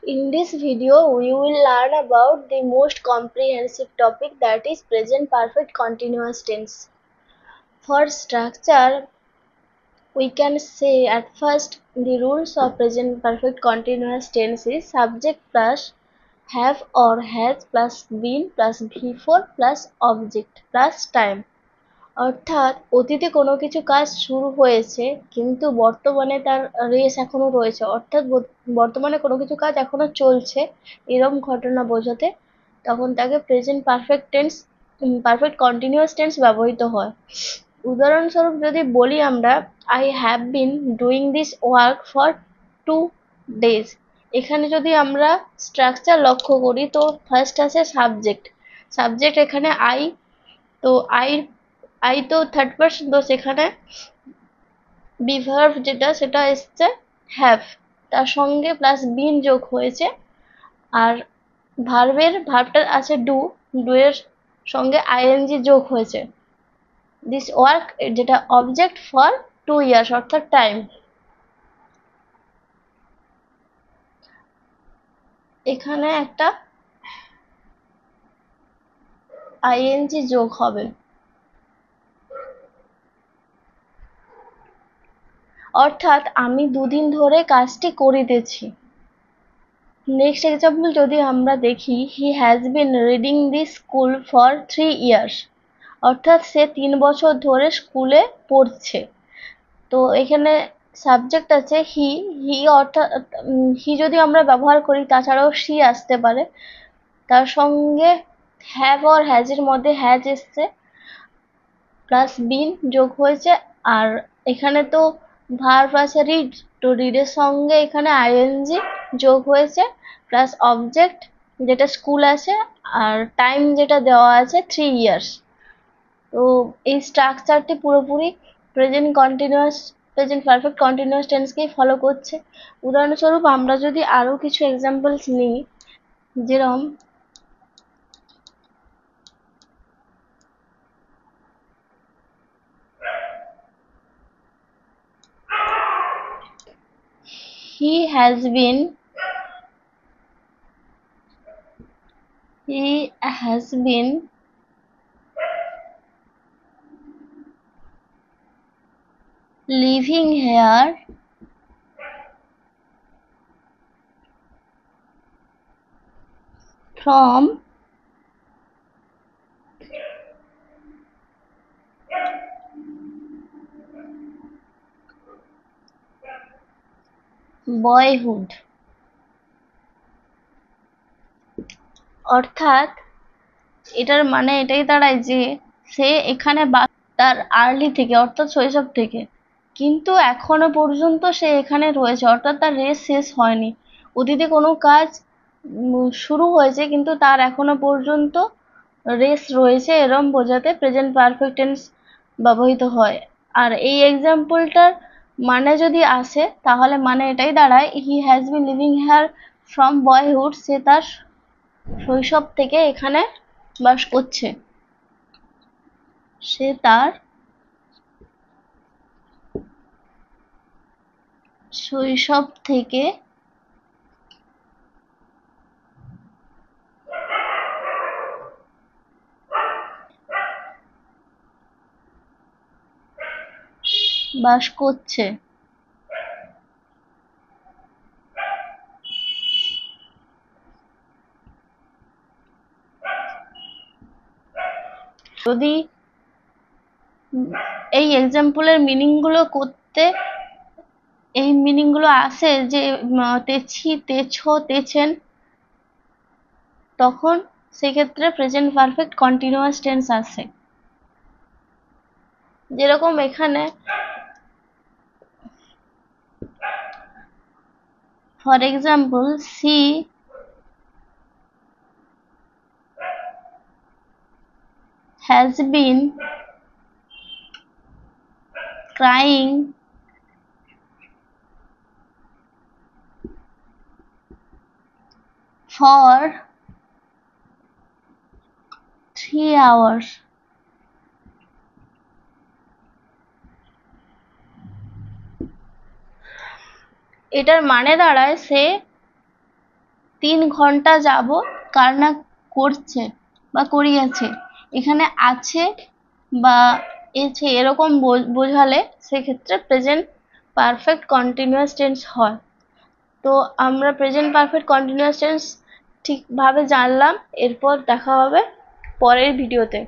In this video, we will learn about the most comprehensive topic, that is present perfect continuous tense. For structure, we can say at first the rules of present perfect continuous tense is subject plus have or has plus been plus before plus object plus time. অর্থাৎ অতীতে কোনো কিছু কাজ শুরু হয়েছে কিন্তু বর্তমানে তার রেশ এখনো রয়েছে, অর্থাৎ বর্তমানে কোনো কিছু কাজ এখনো চলছে, এরকম ঘটনা বোঝাতে তখন তাকে present perfect tense perfect continuous tense ব্যবহৃত হয়। উদাহরণস্বরূপ যদি বলি আমরা, I have been doing this work for 2 days, এখানে যদি আমরা স্ট্রাকচার লক্ষ্য করি তো ফার্স্ট আছে সাবজেক্ট এখানে আই, তো আই তো থার্ড পারসন, তো সেখানে বি ভার্ব যেটা সেটা এসছে হ্যাভ, তার সঙ্গে প্লাস বিন যোগ হয়েছে, আর ভার্বটা আছে ডু এর সঙ্গে আইএনজি যোগ হয়েছে। দিস ওয়ার্ক যেটা অবজেক্ট ফর 2 years অর্থাৎ টাইম, এখানে একটা আইএনজি যোগ হবে। অর্থাৎ আমি দুদিন ধরে কাজটি করিতেছি। নেক্সট এক্সাম্পল যদি আমরা দেখি, হি has been reading the school for 3 years, অর্থাৎ সে 3 বছর ধরে স্কুলে পড়ছে। তো এখানে সাবজেক্ট আছে হি অর্থাৎ হি যদি আমরা ব্যবহার করি, তাছাড়াও সি আসতে পারে, তার সঙ্গে হ্যাভ অর হ্যাজের মধ্যে হ্যাজ এসছে প্লাস বিন যোগ হয়েছে, আর এখানে তো ভার্ব আছে রিড, তো রিডের সঙ্গে এখানে আইএনজি যোগ হয়েছে প্লাস অবজেক্ট যেটা স্কুল আছে, আর টাইম যেটা দেওয়া আছে 3 years। তো এই স্ট্রাকচারটি পুরোপুরি প্রেজেন্ট পারফেক্ট কন্টিনিউয়াস টেন্সকেই ফলো করছে। উদাহরণস্বরূপ আমরা যদি আরো কিছু এক্সাম্পলস নিই, যেরকম he has been living here from boyhood। অর্থাৎ এটার মানে এটাই দাঁড়ায় যে সে এখানে তার আর্লি থেকে অর্থাৎ শৈশব থেকে, কিন্তু এখনো পর্যন্ত সে এখানে রয়েছে, অর্থাৎ তার রেস শেষ হয়নি। অতীতে কোনো কাজ শুরু হয়েছে কিন্তু তার এখনো পর্যন্ত রেস রয়েছে, এরম বোঝাতে প্রেজেন্ট পারফেক্ট টেন্স ব্যবহৃত হয়। আর এই এক্সাম্পলটার মানে যদি আসে তাহলে মানে এটাই দাঁড়ায়, he has been living here from boyhood, সে তার শৈশব থেকে এখানে বাস করছে, সে তার শৈশব থেকে বাস করছে। যদি এই এক্সাম্পলের মিনিংগুলো করতে এই মিনিংগুলো আসে যে তেছি, তেছো, তেছেন, তখন সেক্ষেত্রে প্রেজেন্ট পারফেক্ট কন্টিনিউয়াস টেন্স আসে। যেরকম এখানে for example, she has been crying for 3 hours। এটার মানে দাঁড়ায় সে 3 ঘন্টা যাবত কান্না করছে বা করিয়েছে। এখানে আছে বা এছে এরকম বোঝালে সেক্ষেত্রে প্রেজেন্ট পারফেক্ট কন্টিনিউয়াস টেন্স হয়। তো আমরা প্রেজেন্ট পারফেক্ট কন্টিনিউয়াস টেন্স ঠিকভাবে জানলাম। এরপর দেখা হবে পরের ভিডিওতে।